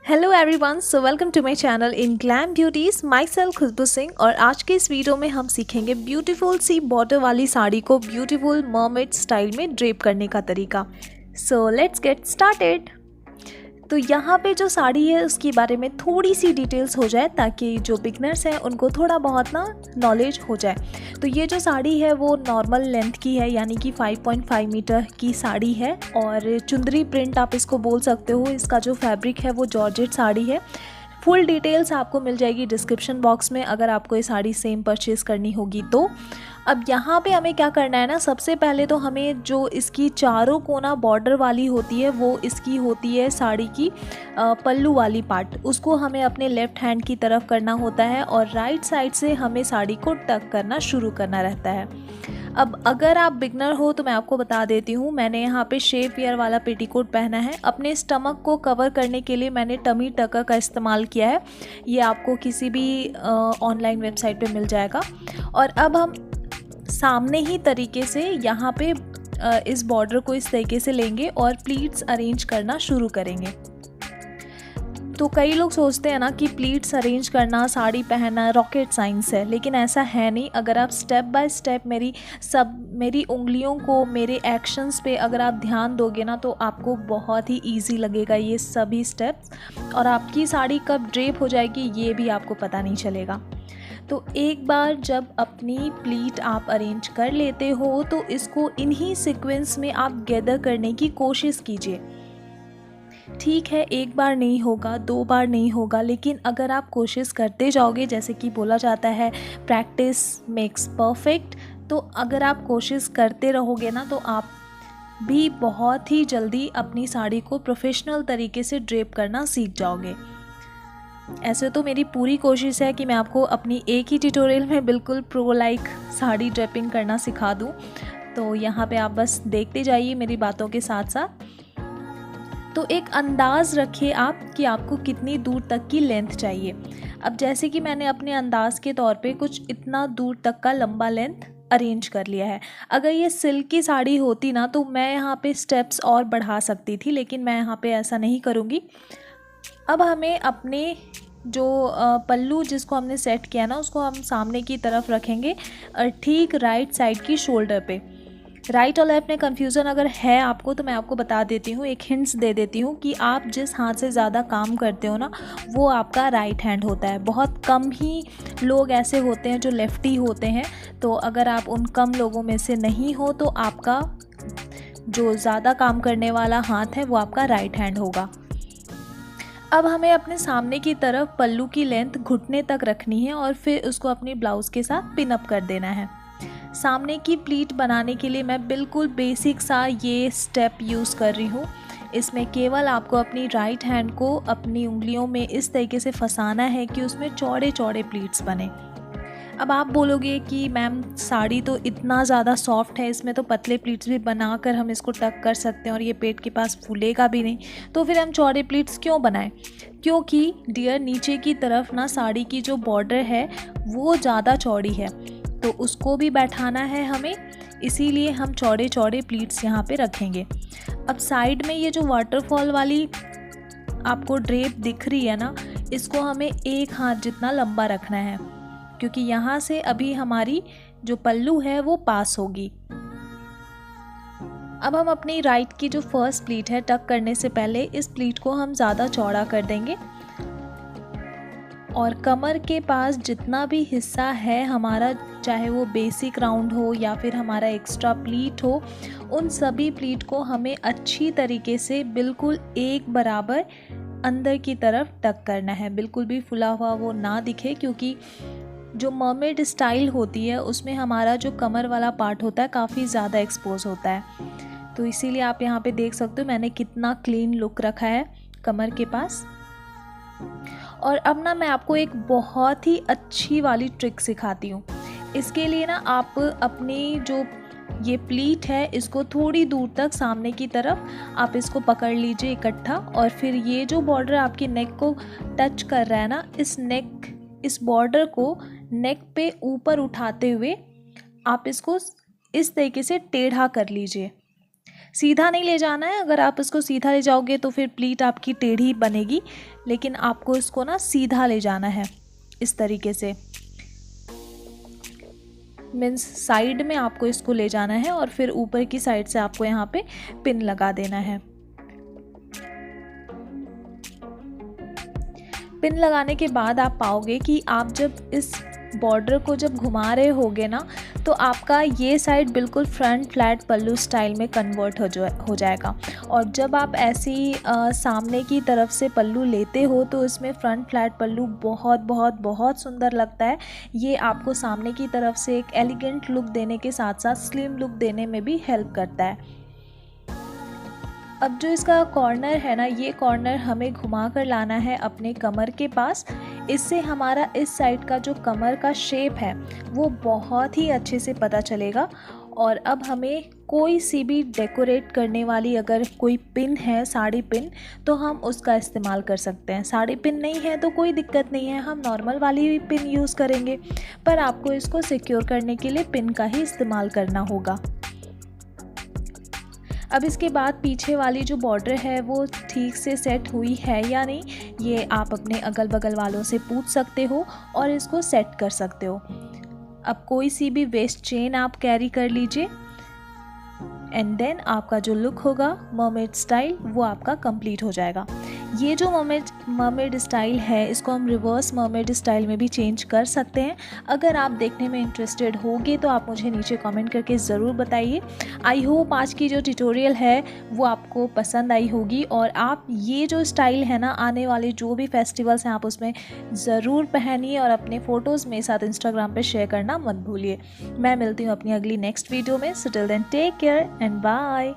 Hello everyone, so welcome to my channel in glam beauties. Myself Khushbu Singh और आज के इस वीडियो में हम सीखेंगे ब्यूटीफुल सी बॉर्डर वाली साड़ी को ब्यूटीफुल मर्मेड स्टाइल में ड्रेप करने का तरीका। So let's get started. तो यहाँ पे जो साड़ी है उसके बारे में थोड़ी सी डिटेल्स हो जाए ताकि जो बिगनर्स हैं उनको थोड़ा बहुत ना नॉलेज हो जाए। तो ये जो साड़ी है वो नॉर्मल लेंथ की है, यानी कि 5.5 मीटर की साड़ी है और चुंदरी प्रिंट आप इसको बोल सकते हो। इसका जो फैब्रिक है वो जॉर्जेट साड़ी है। फुल डिटेल्स आपको मिल जाएगी डिस्क्रिप्शन बॉक्स में अगर आपको ये साड़ी सेम परचेज़ करनी होगी तो। अब यहाँ पे हमें क्या करना है ना, सबसे पहले तो हमें जो इसकी चारों कोना बॉर्डर वाली होती है वो इसकी होती है साड़ी की पल्लू वाली पार्ट, उसको हमें अपने लेफ़्ट हैंड की तरफ करना होता है और राइट साइड से हमें साड़ी को टक करना शुरू करना रहता है। अब अगर आप बिगनर हो तो मैं आपको बता देती हूँ, मैंने यहाँ पे शेप वियर वाला पेटीकोट पहना है। अपने स्टमक को कवर करने के लिए मैंने टमी टकर का इस्तेमाल किया है। ये आपको किसी भी ऑनलाइन वेबसाइट पे मिल जाएगा। और अब हम सामने ही तरीके से यहाँ पे इस बॉर्डर को इस तरीके से लेंगे और प्लीट्स अरेंज करना शुरू करेंगे। तो कई लोग सोचते हैं ना कि प्लीट्स अरेंज करना, साड़ी पहनना रॉकेट साइंस है, लेकिन ऐसा है नहीं। अगर आप स्टेप बाय स्टेप मेरी उंगलियों को, मेरे एक्शंस पे अगर आप ध्यान दोगे ना तो आपको बहुत ही इजी लगेगा ये सभी स्टेप्स, और आपकी साड़ी कब ड्रेप हो जाएगी ये भी आपको पता नहीं चलेगा। तो एक बार जब अपनी प्लीट आप अरेंज कर लेते हो तो इसको इन्हीं सीक्वेंस में आप गैदर करने की कोशिश कीजिए। ठीक है, एक बार नहीं होगा, दो बार नहीं होगा, लेकिन अगर आप कोशिश करते जाओगे, जैसे कि बोला जाता है प्रैक्टिस मेक्स परफेक्ट, तो अगर आप कोशिश करते रहोगे ना तो आप भी बहुत ही जल्दी अपनी साड़ी को प्रोफेशनल तरीके से ड्रेप करना सीख जाओगे। ऐसे तो मेरी पूरी कोशिश है कि मैं आपको अपनी एक ही ट्यूटोरियल में बिल्कुल प्रो लाइक साड़ी ड्रेपिंग करना सिखा दूं। तो यहाँ पे आप बस देखते जाइए मेरी बातों के साथ साथ। तो एक अंदाज़ रखिए आप कि आपको कितनी दूर तक की लेंथ चाहिए। अब जैसे कि मैंने अपने अंदाज़ के तौर पे कुछ इतना दूर तक का लंबा लेंथ अरेंज कर लिया है। अगर ये सिल्क की साड़ी होती ना तो मैं यहाँ पे स्टेप्स और बढ़ा सकती थी, लेकिन मैं यहाँ पे ऐसा नहीं करूँगी। अब हमें अपने जो पल्लू जिसको हमने सेट किया ना उसको हम सामने की तरफ रखेंगे और ठीक राइट साइड की शोल्डर पे। राइट और लेफ़्ट में कन्फ्यूज़न अगर है आपको तो मैं आपको बता देती हूँ, एक हिंट्स दे देती हूँ कि आप जिस हाथ से ज़्यादा काम करते हो ना वो आपका राइट हैंड होता है। बहुत कम ही लोग ऐसे होते हैं जो लेफ्टी होते हैं, तो अगर आप उन कम लोगों में से नहीं हो तो आपका जो ज़्यादा काम करने वाला हाथ है वो आपका राइट हैंड होगा। अब हमें अपने सामने की तरफ पल्लू की लेंथ घुटने तक रखनी है और फिर उसको अपनी ब्लाउज़ के साथ पिन अप कर देना है। सामने की प्लीट बनाने के लिए मैं बिल्कुल बेसिक सा ये स्टेप यूज़ कर रही हूँ। इसमें केवल आपको अपनी राइट हैंड को अपनी उंगलियों में इस तरीके से फंसाना है कि उसमें चौड़े चौड़े प्लीट्स बने। अब आप बोलोगे कि मैम साड़ी तो इतना ज़्यादा सॉफ्ट है, इसमें तो पतले प्लीट्स भी बनाकर हम इसको टक कर सकते हैं और ये पेट के पास फूलेगा भी नहीं, तो फिर हम चौड़े प्लीट्स क्यों बनाएं? क्योंकि डियर नीचे की तरफ ना साड़ी की जो बॉर्डर है वो ज़्यादा चौड़ी है, तो उसको भी बैठाना है हमें, इसीलिए हम चौड़े चौड़े प्लीट्स यहाँ पे रखेंगे। अब साइड में ये जो वाटरफॉल वाली आपको ड्रेप दिख रही है ना, इसको हमें एक हाथ जितना लंबा रखना है क्योंकि यहाँ से अभी हमारी जो पल्लू है वो पास होगी। अब हम अपनी राइट की जो फर्स्ट प्लीट है टक करने से पहले इस प्लीट को हम ज़्यादा चौड़ा कर देंगे और कमर के पास जितना भी हिस्सा है हमारा, चाहे वो बेसिक राउंड हो या फिर हमारा एक्स्ट्रा प्लीट हो, उन सभी प्लीट को हमें अच्छी तरीके से बिल्कुल एक बराबर अंदर की तरफ टक करना है। बिल्कुल भी फुला हुआ वो ना दिखे, क्योंकि जो मर्मेड स्टाइल होती है उसमें हमारा जो कमर वाला पार्ट होता है काफ़ी ज़्यादा एक्सपोज होता है। तो इसीलिए आप यहाँ पे देख सकते हो मैंने कितना क्लीन लुक रखा है कमर के पास। और अब ना मैं आपको एक बहुत ही अच्छी वाली ट्रिक सिखाती हूँ। इसके लिए ना आप अपनी जो ये प्लीट है इसको थोड़ी दूर तक सामने की तरफ आप इसको पकड़ लीजिए इकट्ठा, और फिर ये जो बॉर्डर आपकी नेक को टच कर रहा है ना, इस बॉर्डर को नेक पे ऊपर उठाते हुए आप इसको इस तरीके से टेढ़ा कर लीजिए। सीधा नहीं ले जाना है, अगर आप इसको सीधा ले जाओगे तो फिर प्लीट आपकी टेढ़ी बनेगी, लेकिन आपको इसको ना सीधा ले जाना है इस तरीके से, मीन्स साइड में आपको इसको ले जाना है और फिर ऊपर की साइड से आपको यहाँ पे पिन लगा देना है। पिन लगाने के बाद आप पाओगे कि आप जब इस बॉर्डर को जब घुमा रहे होगे ना, तो आपका ये साइड बिल्कुल फ्रंट फ्लैट पल्लू स्टाइल में कन्वर्ट हो जाएगा। और जब आप ऐसी सामने की तरफ से पल्लू लेते हो तो इसमें फ्रंट फ्लैट पल्लू बहुत बहुत बहुत सुंदर लगता है। ये आपको सामने की तरफ से एक एलिगेंट लुक देने के साथ साथ स्लिम लुक देने में भी हेल्प करता है। अब जो इसका कॉर्नर है ना, ये कॉर्नर हमें घुमा कर लाना है अपने कमर के पास। इससे हमारा इस साइड का जो कमर का शेप है वो बहुत ही अच्छे से पता चलेगा। और अब हमें कोई सी भी डेकोरेट करने वाली अगर कोई पिन है, साड़ी पिन, तो हम उसका इस्तेमाल कर सकते हैं। साड़ी पिन नहीं है तो कोई दिक्कत नहीं है, हम नॉर्मल वाली पिन यूज़ करेंगे, पर आपको इसको सिक्योर करने के लिए पिन का ही इस्तेमाल करना होगा। अब इसके बाद पीछे वाली जो बॉर्डर है वो ठीक से सेट हुई है या नहीं, ये आप अपने अगल बगल वालों से पूछ सकते हो और इसको सेट कर सकते हो। अब कोई सी भी वेस्ट चेन आप कैरी कर लीजिए एंड देन आपका जो लुक होगा मर्मेड स्टाइल वो आपका कंप्लीट हो जाएगा। ये जो मर्मेड स्टाइल है इसको हम रिवर्स मर्मेड स्टाइल में भी चेंज कर सकते हैं। अगर आप देखने में इंटरेस्टेड होगे तो आप मुझे नीचे कमेंट करके ज़रूर बताइए। आई होप आज की जो ट्यूटोरियल है वो आपको पसंद आई होगी और आप ये जो स्टाइल है ना, आने वाले जो भी फेस्टिवल्स हैं आप उसमें ज़रूर पहनिए और अपने फ़ोटोज़ मेरे साथ इंस्टाग्राम पर शेयर करना मत भूलिए। मैं मिलती हूँ अपनी अगली नेक्स्ट वीडियो में। So till then take care and bye.